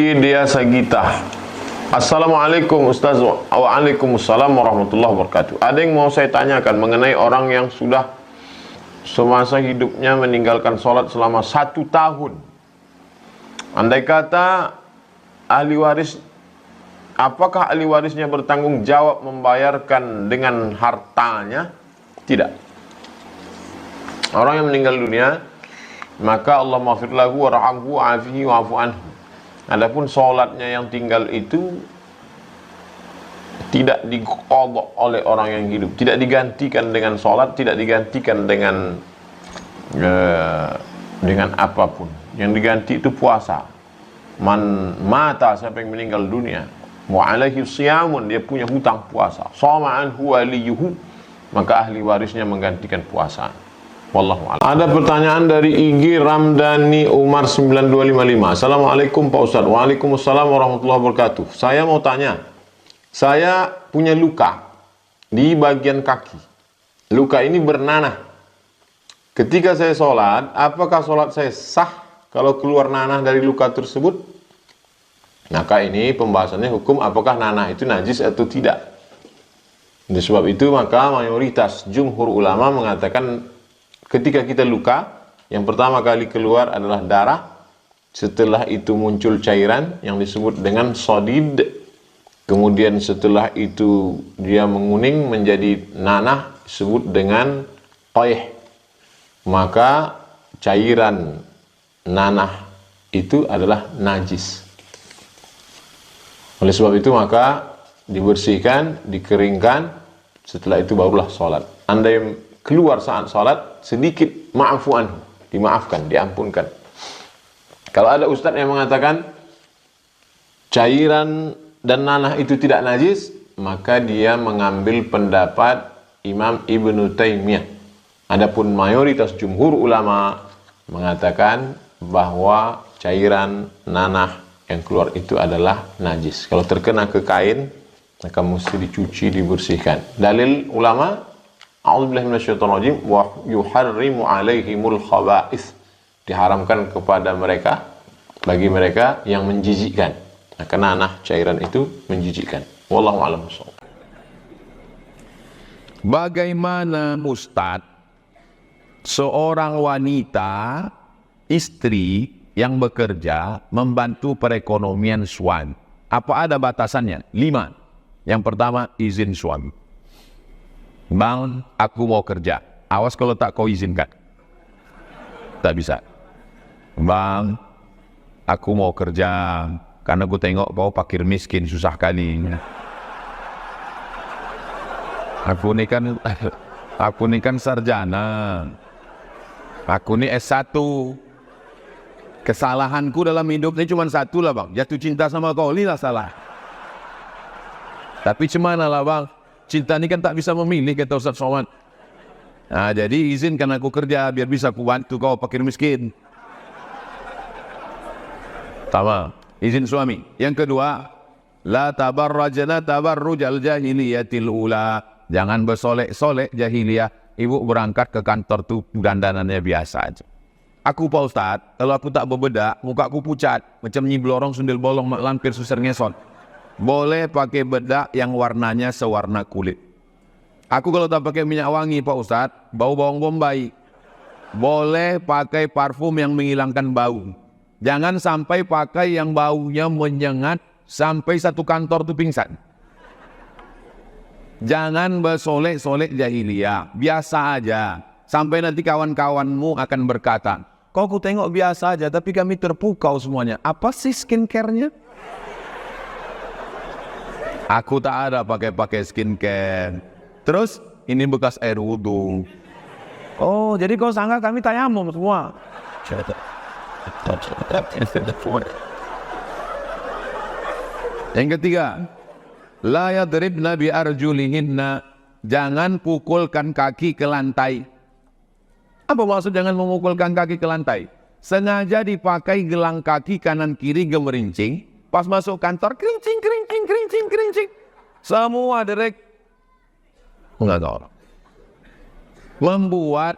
Puji Dia Sagita. Assalamualaikum Ustaz. Waalaikumsalam warahmatullahi wabarakatuh. Ada yang mau saya tanyakan mengenai orang yang sudah semasa hidupnya meninggalkan sholat selama 1 tahun. Andai kata ahli waris, apakah ahli warisnya bertanggung jawab membayarkan dengan hartanya? Tidak. Orang yang meninggal dunia, maka Allah maghfir lahu warhamhu wa'afihi wa'fu anhu. Adapun sholatnya yang tinggal itu tidak diqadha oleh orang yang hidup, tidak digantikan dengan sholat, tidak digantikan dengan apapun. Yang diganti itu puasa. Man mata, siapa yang meninggal dunia, wa alaihi siyamun, dia punya hutang puasa, shama anhu waliyuhu, maka ahli warisnya menggantikan puasa. Wallahu a'lam. Ada pertanyaan dari IG Ramdhani Umar 9255. Assalamualaikum Pak Ustadz. Waalaikumsalam warahmatullahi wabarakatuh. Saya mau tanya, saya punya luka di bagian kaki. Luka ini bernanah. Ketika saya sholat, apakah sholat saya sah kalau keluar nanah dari luka tersebut? Maka ini pembahasannya hukum apakah nanah itu najis atau tidak. Oleh sebab itu maka mayoritas jumhur ulama mengatakan ketika kita luka, yang pertama kali keluar adalah darah, setelah itu muncul cairan yang disebut dengan sodid, kemudian setelah itu dia menguning menjadi nanah, disebut dengan qayh. Maka cairan nanah itu adalah najis. Oleh sebab itu maka dibersihkan, dikeringkan, setelah itu barulah sholat. Andai keluar saat sholat, sedikit ma'fu anhu, dimaafkan, diampunkan. Kalau ada ustadz yang mengatakan cairan dan nanah itu tidak najis, maka dia mengambil pendapat Imam Ibnu Taimiyah. Adapun mayoritas jumhur ulama mengatakan bahwa cairan nanah yang keluar itu adalah najis. Kalau terkena ke kain, maka mesti dicuci, dibersihkan. Dalil ulama, a'udzubillahi minasyaitonirrajim, wa yuharrimu 'alaihimul khaba'its, diharamkan kepada mereka, bagi mereka yang menjijikkan. Nah, karena nanah cairan itu menjijikkan. Wallahu a'lam bishawab. Bagaimana Ustadz seorang wanita istri yang bekerja membantu perekonomian suami? Apa ada batasannya? 5. Yang pertama, izin suami. Bang, aku mau kerja. Awas kalau tak kau izinkan. Tak bisa. Bang, aku mau kerja karena aku tengok kau fakir miskin susah kali. Aku ni kan sarjana. Aku ni S1. Kesalahanku dalam hidup ni cuma satu lah bang. Jatuh cinta sama kau, inilah salah. Tapi cemana lah bang. Cinta ni kan tak bisa memilih, kata Ustaz Somad. Nah, jadi izinkan aku kerja biar bisa aku bantu kau fakir miskin. Sama, izin suami. Yang kedua, la tabarrajna tabarrujal jahiliyatil ula. Jangan bersolek-solek jahiliyah. Ibu berangkat ke kantor tuh dandanannya biasa aja. Aku Pak Ustaz, kalau aku tak berbedak, muka aku pucat, macam nyi blorong sundel bolong mak lampir susar ngesot. Boleh pakai bedak yang warnanya sewarna kulit. Aku kalau tak pakai minyak wangi Pak Ustadz, bau bawang bombay. Boleh pakai parfum yang menghilangkan bau. Jangan sampai pakai yang baunya menyengat sampai satu kantor tu pingsan. Jangan bersolek-solek jahiliyah, biasa aja. Sampai nanti kawan-kawanmu akan berkata, kau ku tengok biasa aja tapi kami terpukau semuanya. Apa sih skincare-nya? Aku tak ada pakai skincare. Terus ini bekas air wudhu. Oh, jadi kau sangka kami tayamum semua. Yang ketiga, la yadribna bi arjulihinna. Jangan pukulkan kaki ke lantai. Apa maksud jangan memukulkan kaki ke lantai? Sengaja dipakai gelang kaki kanan kiri gemerincing. Pas masuk kantor, kerincing. Semua direct. Enggak tahu. Membuat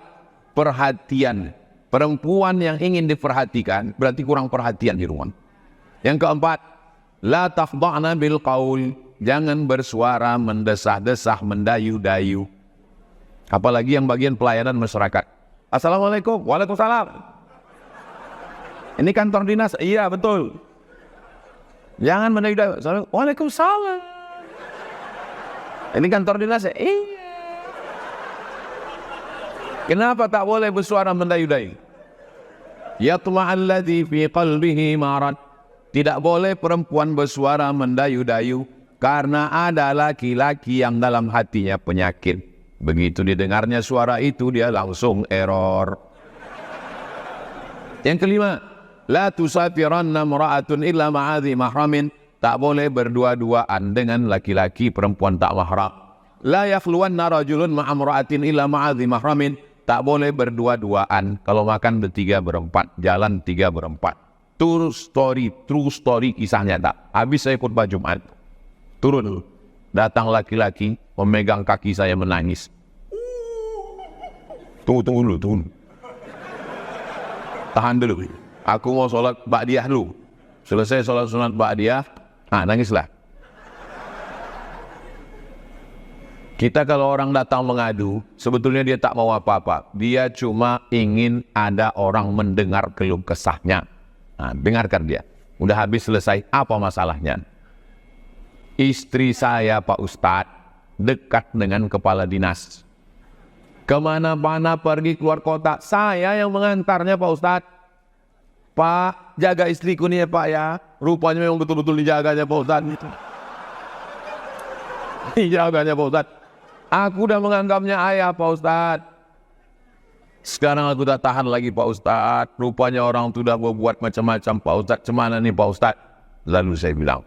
perhatian. Perempuan yang ingin diperhatikan, berarti kurang perhatian di rumah. Yang keempat, la tafda'na bil qaul, jangan bersuara mendesah-desah, mendayu-dayu. Apalagi yang bagian pelayanan masyarakat. Assalamualaikum, waalaikumsalam. Ini kantor dinas, iya betul. Jangan mendayu-dayu. Waalaikumsalam. Ini kantor dinas, iya. Kenapa tak boleh bersuara mendayu-dayu? Yatma'alladzi fi qalbihi marad. Tidak boleh perempuan bersuara mendayu-dayu karena ada laki-laki yang dalam hatinya penyakit. Begitu didengarnya suara itu, dia langsung error. Yang kelima, la tusafiranna imra'atun illa ma'adhi mahramin. Tak boleh berdua-duaan dengan laki-laki perempuan tak mahram. La yakhluwanna rajulun ma'amra'atin illa ma'adhi mahramin. Tak boleh berdua-duaan. Kalau makan bertiga berempat, jalan tiga berempat. True story kisah nyata. Habis saya khutbah Jumat, turun dulu. Datang laki-laki memegang kaki saya menangis. Tunggu dulu. Tahan dulu. Aku mau sholat ba'diyah dulu. Selesai sholat sunat ba'diyah, nangislah. Kita kalau orang datang mengadu, sebetulnya dia tak mau apa-apa. Dia cuma ingin ada orang mendengar keluh kesahnya. Dengarkan dia. Udah habis selesai, apa masalahnya? Istri saya Pak Ustadz dekat dengan kepala dinas. Kemana-mana pergi keluar kota, saya yang mengantarnya Pak Ustadz. Pak, jaga istriku nih ya Pak ya. Rupanya memang betul-betul dijaganya Pak Ustadz. Dijaganya Pak Ustadz. Aku udah menganggapnya ayah Pak Ustadz. Sekarang aku tak tahan lagi Pak Ustadz. Rupanya orang itu sudah berbuat macam-macam Pak Ustadz. Cemana nih Pak Ustadz? Lalu saya bilang,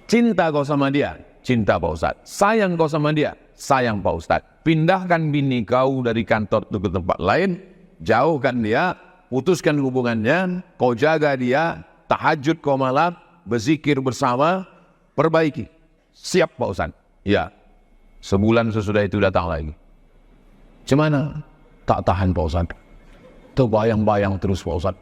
cinta kau sama dia? Cinta Pak Ustadz. Sayang kau sama dia? Sayang Pak Ustadz. Pindahkan bini kau dari kantor itu ke tempat lain. Jauhkan dia. Putuskan hubungannya. Kau jaga dia. Tahajud kau malam. Berzikir bersama. Perbaiki. Siap Pak Ustadz? Ya. Sebulan sesudah itu datang lagi. Cemana? Tak tahan Pak Ustadz. Terbayang-bayang terus Pak Ustadz.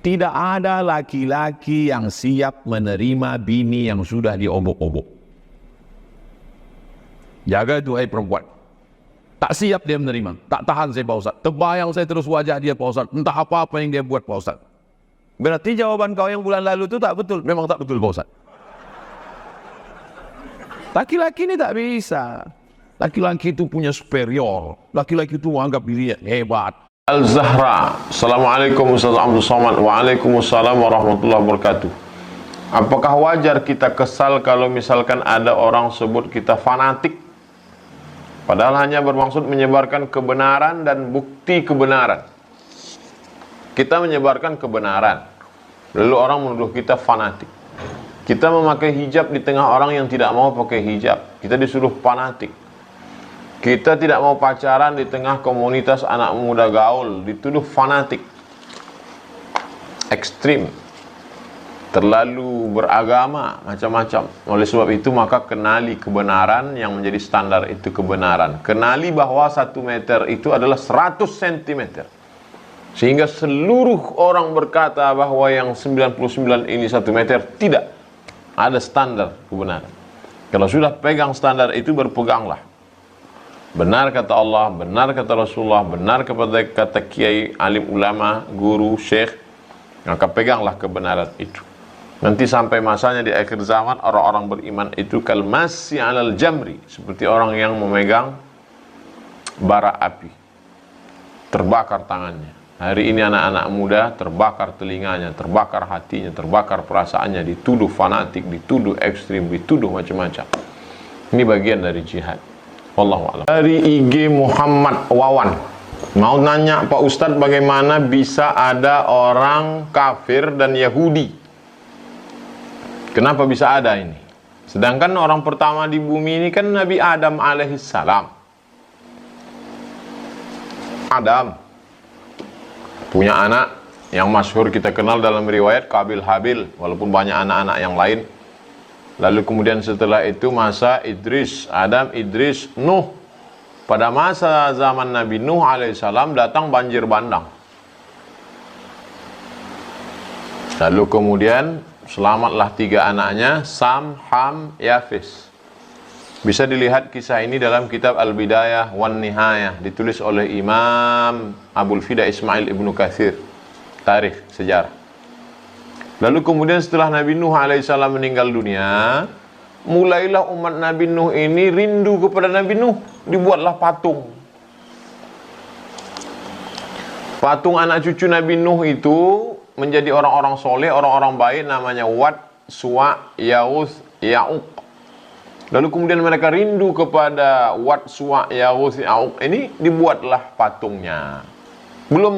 Tidak ada laki-laki yang siap menerima bini yang sudah diobok-obok. Jaga itu hai perempuan. Tak siap dia menerima. Tak tahan saya Pak Ustadz. Terbayang saya terus wajah dia Pak Ustadz. Entah apa-apa yang dia buat Pak Ustadz. Berarti jawaban kau yang bulan lalu itu tak betul. Memang tak betul Pak Ustadz. Laki-laki ini tak bisa. Laki-laki itu punya superior. Laki-laki itu menganggap dirinya hebat. Al-Zahra. Assalamualaikum Ustaz Abdul Somad. Waalaikumsalam warahmatullahi wabarakatuh. Apakah wajar kita kesal kalau misalkan ada orang sebut kita fanatik? Padahal hanya bermaksud menyebarkan kebenaran dan bukti kebenaran. Kita menyebarkan kebenaran. Lalu orang menuduh kita fanatik. Kita memakai hijab di tengah orang yang tidak mau pakai hijab. Kita disuruh fanatik. Kita tidak mau pacaran di tengah komunitas anak muda gaul. Dituduh fanatik. Ekstrim. Terlalu beragama. Macam-macam. Oleh sebab itu maka kenali kebenaran yang menjadi standar itu kebenaran. Kenali bahwa 1 meter itu adalah 100 cm. Sehingga seluruh orang berkata bahwa yang 99 ini 1 meter. Tidak. Ada standar kebenaran. Kalau sudah pegang standar itu, berpeganglah. Benar kata Allah, benar kata Rasulullah, benar kepada kata kiai, alim ulama, guru, syekh, maka peganglah kebenaran itu. Nanti sampai masanya di akhir zaman, orang-orang beriman itu kalmasi alal jamri, seperti orang yang memegang bara api, terbakar tangannya. Hari ini anak-anak muda terbakar telinganya, terbakar hatinya, terbakar perasaannya, dituduh fanatik, dituduh ekstrim, dituduh macam-macam. Ini bagian dari jihad. Wallahu a'lam. Dari IG Muhammad Wawan, mau nanya Pak Ustadz, bagaimana bisa ada orang kafir dan Yahudi? Kenapa bisa ada ini? Sedangkan orang pertama di bumi ini kan Nabi Adam alaihissalam. Adam punya anak yang masyhur kita kenal dalam riwayat Kabil Habil, walaupun banyak anak-anak yang lain. Lalu kemudian setelah itu masa Idris, Adam, Idris, Nuh. Pada masa zaman Nabi Nuh alaihissalam datang banjir bandang. Lalu kemudian selamatlah 3 anaknya, Sam, Ham, Yafis. Bisa dilihat kisah ini dalam kitab Al-Bidayah wan Nihayah, ditulis oleh Imam Abul Fida Ismail Ibnu Katsir, tarikh sejarah. Lalu kemudian setelah Nabi Nuh alaihissalam meninggal dunia, mulailah umat Nabi Nuh ini rindu kepada Nabi Nuh. Dibuatlah patung. Patung anak cucu Nabi Nuh itu menjadi orang-orang soleh, orang-orang baik, namanya Wad, Suwa, Ya'uth, Ya'uq. Lalu kemudian mereka rindu kepada Wad, Suwa, Ya'uth, Ya'uq. Ini dibuatlah patungnya. Belum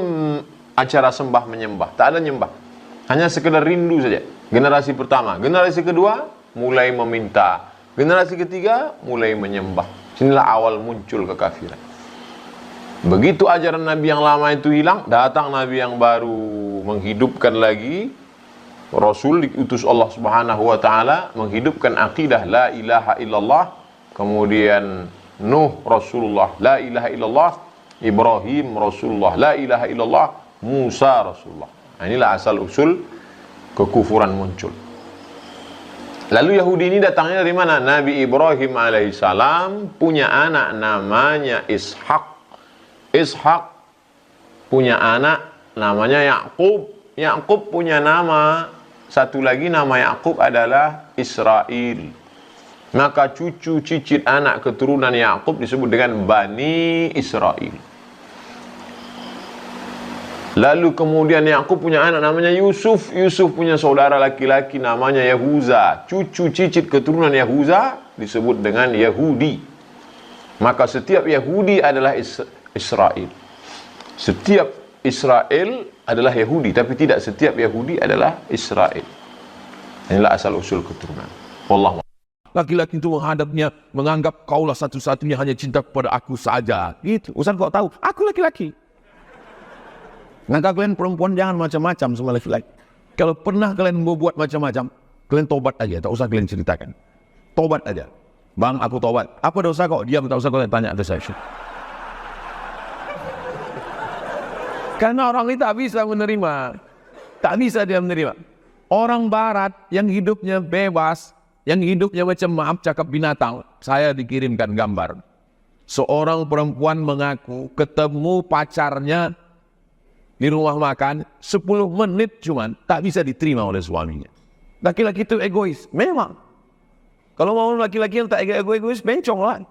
acara sembah menyembah, tak ada nyembah. Hanya sekedar rindu saja. Generasi pertama. Generasi kedua mulai meminta. Generasi ketiga mulai menyembah. Inilah awal muncul kekafiran. Begitu ajaran Nabi yang lama itu hilang, datang Nabi yang baru menghidupkan lagi. Rasul diutus Allah Subhanahu wa taala menghidupkan akidah la ilaha illallah. Kemudian Nuh Rasulullah, la ilaha illallah. Ibrahim Rasulullah, la ilaha illallah. Musa Rasulullah. Nah, inilah asal usul kekufuran muncul. Lalu Yahudi ini datangnya dari mana? Nabi Ibrahim alaihissalam punya anak namanya Ishak. Ishak punya anak namanya Yakub. Yakub punya nama satu lagi, nama Yakub adalah Israel. Maka cucu cicit anak keturunan Yakub disebut dengan Bani Israel. Lalu kemudian Yakub punya anak namanya Yusuf. Yusuf punya saudara laki-laki namanya Yahuza. Cucu cicit keturunan Yahuza disebut dengan Yahudi. Maka setiap Yahudi adalah Israel. Setiap Israel adalah Yahudi, tapi tidak setiap Yahudi adalah Israel. Inilah asal usul keturunan. Wallahu a'lam. Laki-laki itu menghadapnya, menganggap kaulah satu-satunya, hanya cinta kepada aku saja. Gitu. Ustaz kok tahu? Aku laki-laki. Maka kalian perempuan jangan macam-macam sama laki-laki. Kalau pernah kalian membuat macam-macam, kalian tobat aja, tak usah kalian ceritakan. Tobat aja. Bang, aku tobat. Apa dosa kok? Diam, tak usah kalian tanya ada saya. Karena orang ini tak bisa menerima. Tak bisa dia menerima. Orang barat yang hidupnya bebas, yang hidupnya macam maaf cakap binatang. Saya dikirimkan gambar. Seorang perempuan mengaku ketemu pacarnya di rumah makan 10 menit cuman tak bisa diterima oleh suaminya. Laki-laki itu egois. Memang. Kalau mau laki-laki yang tak egois, bencong lah.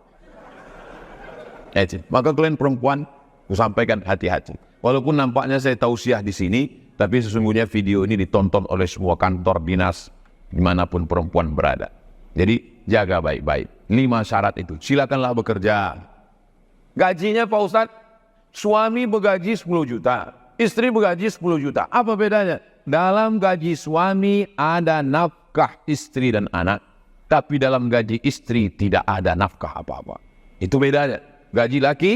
Maka kalian perempuan, aku sampaikan hati-hati. Walaupun nampaknya saya tausiah di sini, tapi sesungguhnya video ini ditonton oleh semua kantor dinas dimanapun perempuan berada. Jadi jaga baik-baik. 5 syarat itu. Silakanlah bekerja. Gajinya Pak Ustadz, suami bergaji 10 juta, istri bergaji 10 juta. Apa bedanya? Dalam gaji suami ada nafkah istri dan anak, tapi dalam gaji istri tidak ada nafkah apa-apa. Itu bedanya. Gaji laki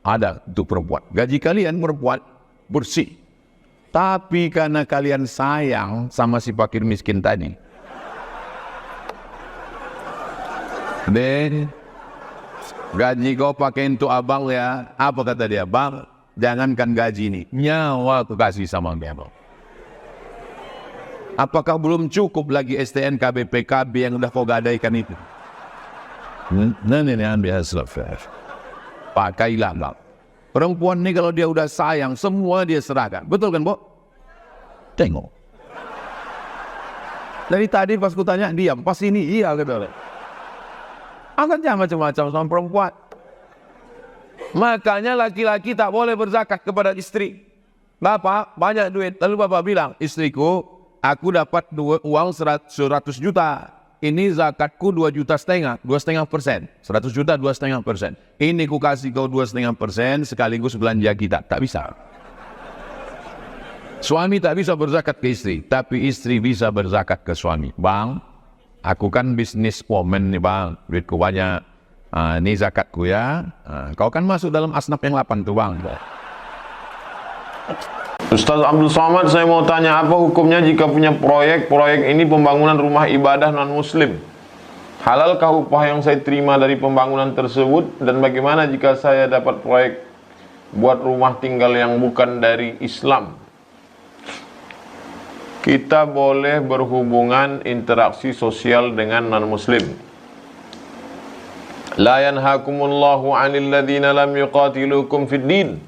ada untuk perempuan. Gaji kalian perempuan bersih. Tapi karena kalian sayang sama si fakir miskin tadi, deh, gaji kau pakai untuk abang ya. Apa kata dia? Bang, jangankan gaji ini, nyawa aku kasih sama kamu. Apakah belum cukup lagi STNK, BPKB yang udah kau gadaikan itu? Nah, ini ambil hasil. Pakailah bang. Perempuan ini kalau dia udah sayang, semua dia serahkan. Betul kan, Bo? Tengok. Dari tadi pas ku tanya, diam. Pas ini, iya kata. Akan jangan macam-macam sama perempuan. Makanya laki-laki tak boleh berzakat kepada istri. Bapak banyak duit. Lalu bapak bilang, istriku, aku dapat uang 100 juta. Ini zakatku 2,5 juta, 2,5%. 100 juta, 2,5%. Ini ku kasih kau 2,5% sekaligus belanja kita. Tak bisa. Suami tak bisa berzakat ke istri, tapi istri bisa berzakat ke suami. Bang, aku kan bisnis woman nih bang, duitku banyak. Ini zakatku ya. Kau kan masuk dalam asnaf yang 8 tuh bang. Ustaz Abdul Somad, saya mau tanya apa hukumnya jika punya proyek ini pembangunan rumah ibadah non-muslim? Halalkah upah yang saya terima dari pembangunan tersebut? Dan bagaimana jika saya dapat proyek buat rumah tinggal yang bukan dari Islam? kita boleh berhubungan interaksi sosial dengan non-muslim. La yanhakumullahu 'anil ladzina lam yuqatilukum fid din.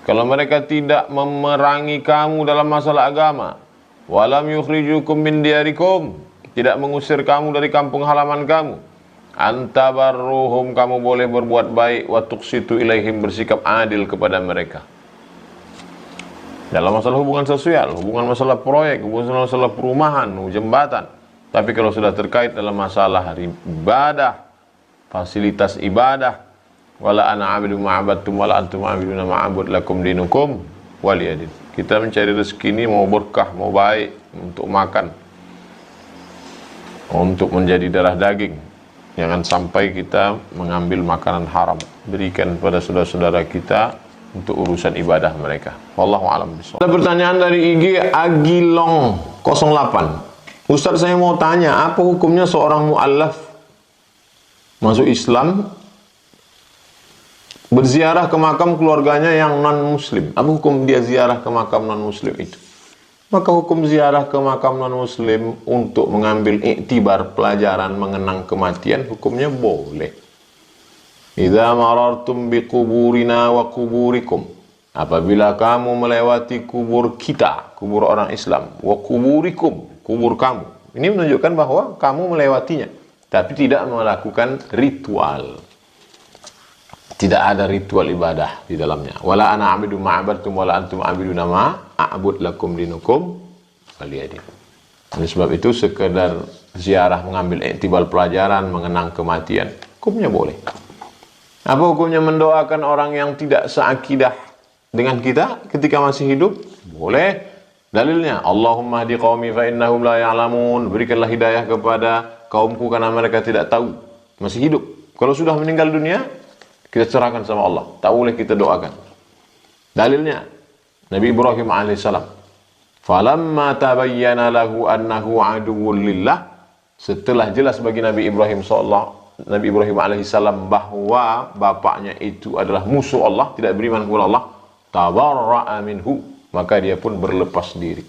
Kalau mereka tidak memerangi kamu dalam masalah agama, walam yukhrijukum min diyarikum, tidak mengusir kamu dari kampung halaman kamu, antabarruhum, kamu boleh berbuat baik, wa tuqsitu ilaihim, bersikap adil kepada mereka. Dalam masalah hubungan sosial, hubungan masalah proyek, hubungan masalah perumahan, jembatan. Tapi kalau sudah terkait dalam masalah ibadah, fasilitas ibadah, wala ana abidu ma'abadtum wala antum abiduna ma'abud lakum dinukum waliyadin. Kita mencari rezeki ini mau berkah, mau baik, untuk makan, untuk menjadi darah daging. Jangan sampai kita mengambil makanan haram. Berikan pada saudara-saudara kita untuk urusan ibadah mereka. Wallahu a'lam bishawab. Ada pertanyaan dari IG Agilong 08. Ustaz, saya mau tanya, apa hukumnya seorang mu'allaf masuk Islam berziarah ke makam keluarganya yang non-muslim? Apa hukum dia ziarah ke makam non-muslim itu? Maka hukum ziarah ke makam non-muslim untuk mengambil iktibar, pelajaran mengenang kematian, hukumnya boleh. Idza marartum biquburina wa quburikum, apabila kamu melewati kubur kita, kubur orang Islam, wa quburikum, kubur kamu. Ini menunjukkan bahwa kamu melewatinya, tapi tidak melakukan ritual. Tidak ada ritual ibadah di dalamnya. Wala ana a'budu ma'abadtum wala antum a'buduna ma'abud lakum dinukum waliyadin. Oleh sebab itu sekedar ziarah mengambil iktibar pelajaran mengenang kematian, hukumnya boleh. Apa hukumnya mendoakan orang yang tidak seakidah dengan kita ketika masih hidup? Boleh. Dalilnya, Allahumma hdi qaumi fa innahum la ya'lamun. Berikanlah hidayah kepada kaumku karena mereka tidak tahu. Masih hidup. Kalau sudah meninggal dunia, kita serahkan sama Allah. Tak boleh kita doakan. Dalilnya, Nabi Ibrahim alaihissalam. Falamma tabayyana lahu annahu aduwwun lillah. Setelah jelas bagi Nabi Ibrahim alaihissalam bahwa bapaknya itu adalah musuh Allah, tidak beriman kepada Allah, tabarra'a minhu, maka dia pun berlepas diri.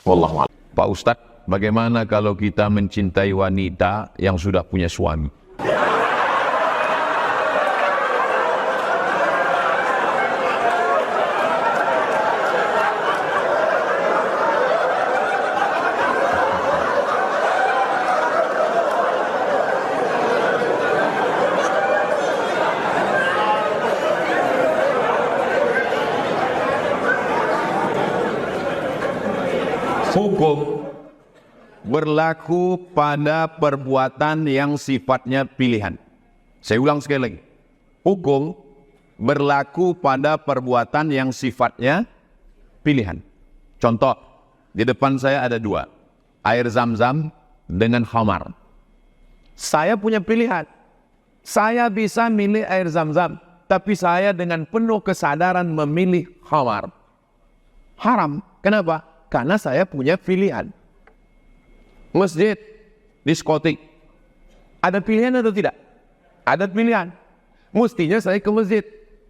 Wallahu a'lam. Pak Ustadz, bagaimana kalau kita mencintai wanita yang sudah punya suami? Hukum berlaku pada perbuatan yang sifatnya pilihan. Saya ulang sekali lagi. Hukum berlaku pada perbuatan yang sifatnya pilihan. Contoh, di depan saya ada dua. Air zam-zam dengan khamar. Saya punya pilihan. Saya bisa milih air zam-zam, tapi saya dengan penuh kesadaran memilih khamar. Haram. Kenapa? Karena saya punya pilihan. Masjid, diskotik, ada pilihan atau tidak? Ada pilihan. Mestinya saya ke masjid.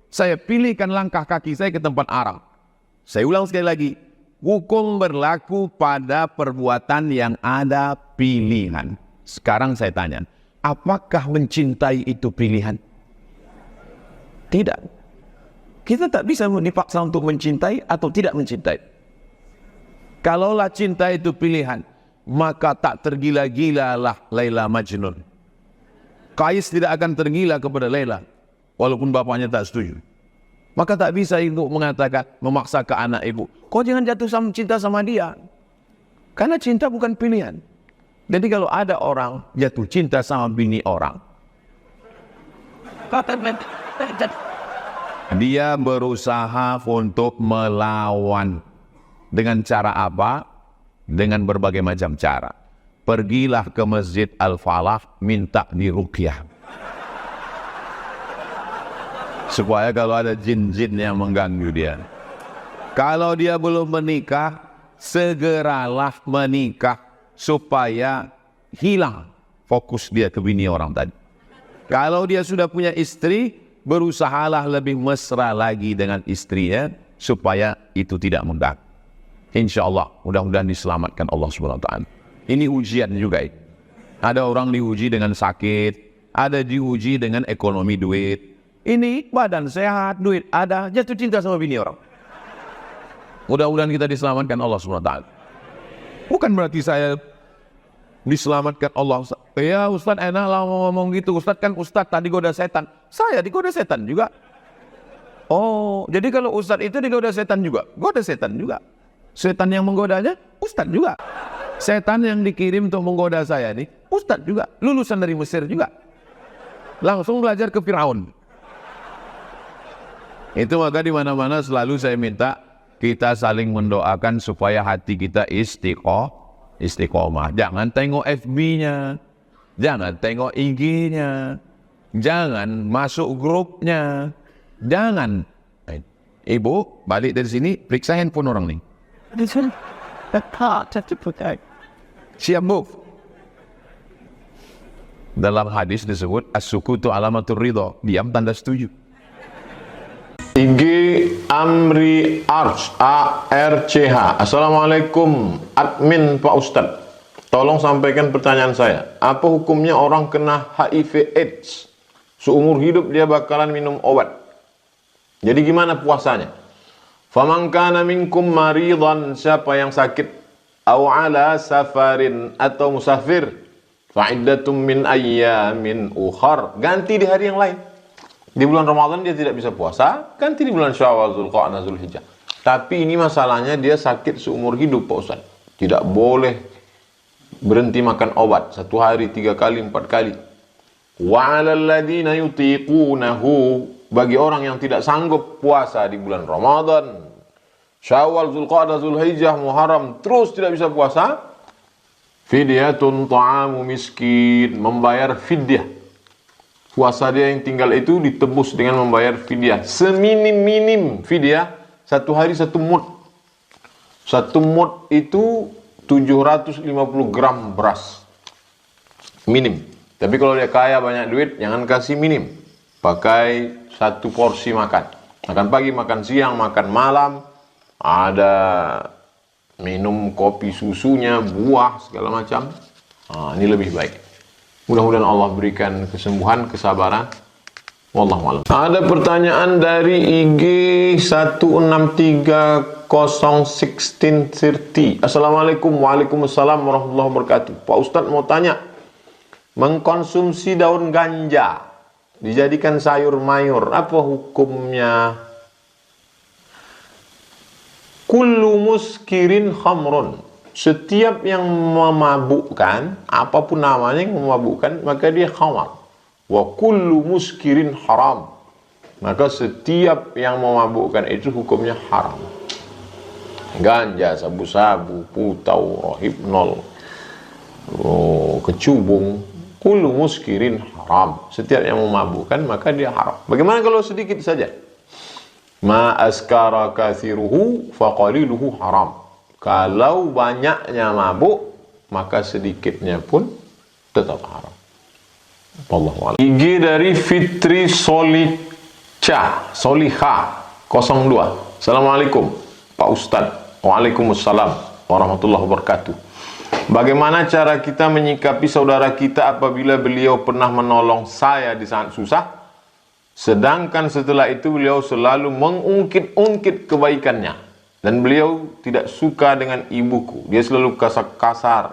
Saya pilihkan langkah kaki saya ke tempat arang. Saya ulang sekali lagi. Hukum berlaku pada perbuatan yang ada pilihan. Sekarang saya tanya, apakah mencintai itu pilihan? Tidak. Kita tak bisa dipaksa untuk mencintai atau tidak mencintai. Kalaulah cinta itu pilihan, maka tak tergila-gilalah Laila Majnun. Qais tidak akan tergila kepada Laila, walaupun bapaknya tak setuju. Maka tak bisa ibu mengatakan, memaksa ke anak ibu, kau jangan jatuh cinta sama dia. Karena cinta bukan pilihan. Jadi kalau ada orang jatuh cinta sama bini orang, dia berusaha untuk melawan. Dengan cara apa? Dengan berbagai macam cara. Pergilah ke Masjid Al-Falah, minta diruqyah. Supaya kalau ada jin-jin yang mengganggu dia. Kalau dia belum menikah, segeralah menikah supaya hilang fokus dia ke bini orang tadi. Kalau dia sudah punya istri, berusahalah lebih mesra lagi dengan istrinya supaya itu tidak mengganggu. Insya Allah, mudah-mudahan diselamatkan Allah Subhanahu Wa Taala. Ini ujian juga. Ada orang diuji dengan sakit, ada diuji dengan ekonomi duit. Ini badan sehat, duit ada, jatuh cinta sama bini orang. Mudah-mudahan kita diselamatkan Allah Subhanahu Wa Taala. Bukan berarti saya diselamatkan Allah. Ya Ustaz enak lah ngomong gitu. Ustaz kan Ustaz tadi goda setan. Saya digoda setan juga. Oh, jadi kalau Ustaz itu digoda setan juga. Goda setan juga. Setan yang menggodanya Ustaz juga. Setan yang dikirim untuk menggoda saya nih Ustaz juga. Lulusan dari Mesir juga. Langsung belajar ke Firaun. Itu maka di mana-mana selalu saya minta kita saling mendoakan supaya hati kita istiqomah. Jangan tengok FB-nya, jangan tengok IG-nya, jangan masuk grupnya, jangan. Ibu balik dari sini periksa handphone orang nih. Siap move. Dalam hadis disebut as-sukutu alamatur ridha, diam tanda setuju. IG Amri Arch ARCH. Assalamualaikum admin Pak Ustadz, tolong sampaikan pertanyaan saya. Apa hukumnya orang kena HIV AIDS seumur hidup dia bakalan minum obat? Jadi gimana puasanya? Faman kana minkum maridan, siapa yang sakit, aw ala safarin atau musafir, fa'iddatum min ayyamin ukhar, ganti di hari yang lain. Di bulan Ramadan dia tidak bisa puasa, ganti di bulan Syawal, Zulqa'dah, Zulhijjah. Tapi ini masalahnya dia sakit seumur hidup Pak Ustaz. Tidak boleh berhenti makan obat 1 hari 3 kali 4 kali. Wa 'alal ladzina yutiqunahu, bagi orang yang tidak sanggup puasa di bulan Ramadan, Syawal, Zulqa'dah, Zulhijjah, Muharram, terus tidak bisa puasa, fidyatun ta'amu miskin, membayar fidyah. Puasa dia yang tinggal itu ditebus dengan membayar fidyah. Seminim-minim fidyah 1 hari 1 mud. 1 mud itu 750 gram beras. Minim. Tapi kalau dia kaya banyak duit, jangan kasih minim. Pakai 1 porsi makan. Makan pagi, makan siang, makan malam. Ada minum kopi susunya, buah, segala macam. Ini lebih baik. Mudah-mudahan Allah berikan kesembuhan, kesabaran. Wallahualam. Ada pertanyaan dari IG 16301630. Assalamualaikum. Waalaikumsalam warahmatullahi wabarakatuh. Pak Ustadz mau tanya, mengkonsumsi daun ganja dijadikan sayur mayur, apa hukumnya? Kullu muskirin khamrun, setiap yang memabukkan, apapun namanya yang memabukkan, maka dia khamar. Wa kullu muskirin haram, maka setiap yang memabukkan itu hukumnya haram. Ganja, sabu-sabu, putau, rohibnol, kecubung, kullu muskirin haram. Setiap yang memabukkan maka dia haram. Bagaimana kalau sedikit saja? Ma askara kathiruhu faqaliluhu haram. Kalau banyaknya mabuk, maka sedikitnya pun tetap haram. Wallahualam. IG dari Fitri Soliha 02. Assalamualaikum Pak Ustadz. Waalaikumsalam warahmatullahi wabarakatuh. Bagaimana cara kita menyikapi saudara kita apabila beliau pernah menolong saya di saat susah, sedangkan setelah itu beliau selalu mengungkit-ungkit kebaikannya? Dan beliau tidak suka dengan ibuku. Dia selalu kasar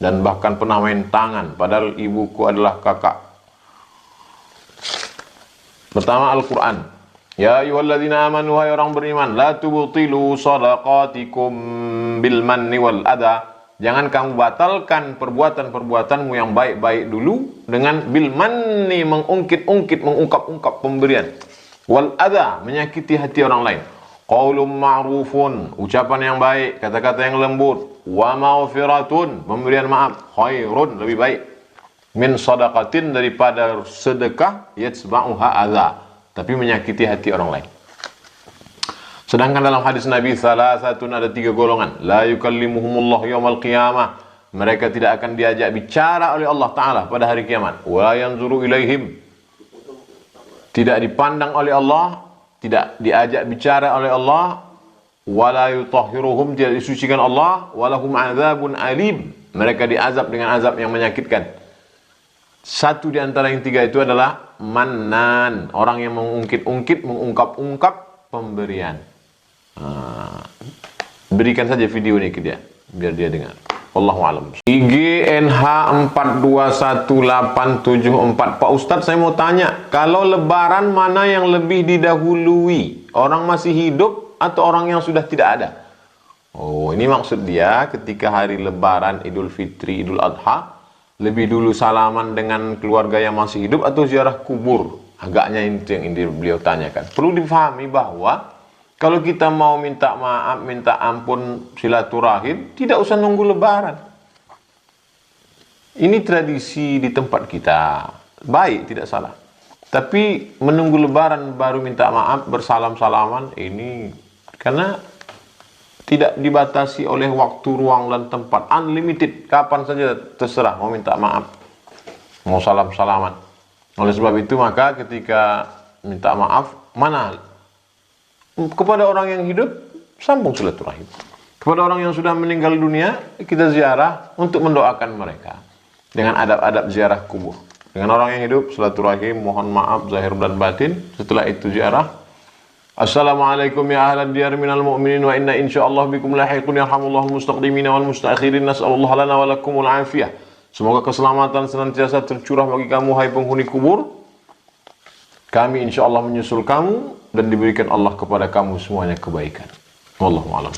dan bahkan pernah main tangan, padahal ibuku adalah kakak. Pertama, Al-Quran. Ya ayyuhalladzina amanu, hai orang beriman, la tubtilu shadaqatikum bil manni wal adha. Jangan kamu batalkan perbuatan-perbuatanmu yang baik-baik dulu dengan bil manni, mengungkit-ungkit, mengungkap-ungkap pemberian. Wal adha, menyakiti hati orang lain. Qaulun ma'rufun, ucapan yang baik, kata-kata yang lembut. Wa maghfiratun, pemberian maaf. Khairun, lebih baik. Min sadaqatin, daripada sedekah yatsba'uha adza, tapi menyakiti hati orang lain. Sedangkan dalam hadis Nabi, salasatun, ada 3 golongan. La yukallimuhumullah yaumal qiyamah, mereka tidak akan diajak bicara oleh Allah Ta'ala pada hari kiamat. Wa yanzuru ilaihim, tidak dipandang oleh Allah, tidak diajak bicara oleh Allah. wala yutahhiruhum, tidak disucikan Allah, walahum adzabun alim, mereka diazab dengan azab yang menyakitkan. Satu di antara yang tiga itu adalah mannan, orang yang mengungkit-ungkit, mengungkap-ungkap pemberian. Berikan saja video ini ke dia biar dia dengar. Wallahu a'lam. IGNH 421874. Pak Ustadz, saya mau tanya, kalau lebaran mana yang lebih didahului? Orang masih hidup atau orang yang sudah tidak ada? Oh, ini maksud dia ketika hari lebaran, Idul Fitri, Idul Adha, lebih dulu salaman dengan keluarga yang masih hidup atau ziarah kubur? Agaknya itu yang beliau tanyakan. Perlu difahami bahwa kalau kita mau minta maaf, minta ampun, silaturahim, tidak usah nunggu lebaran. Ini tradisi di tempat kita. Baik, tidak salah. Tapi menunggu lebaran baru minta maaf, bersalam-salaman, ini karena tidak dibatasi oleh waktu, ruang, dan tempat. Unlimited, kapan saja terserah mau minta maaf, mau salam-salaman. Oleh sebab itu maka ketika minta maaf, mana? Kepada orang yang hidup, sambung silaturahim. Kepada orang yang sudah meninggal dunia, kita ziarah untuk mendoakan mereka dengan adab-adab ziarah kubur. Dengan orang yang hidup, silaturahim, mohon maaf zahir dan batin. Setelah itu ziarah, assalamualaikum ya ahlad diyar minal mu'minin wa inna insyaallah bikum lahiqun yarhamullahu mustaqdimina wal mustaakhirin, nas'alullah lana wa lakumul afiyah. Semoga keselamatan senantiasa tercurah bagi kamu hai penghuni kubur. Kami insya Allah menyusul kamu dan diberikan Allah kepada kamu semuanya kebaikan. Wallahu a'lam.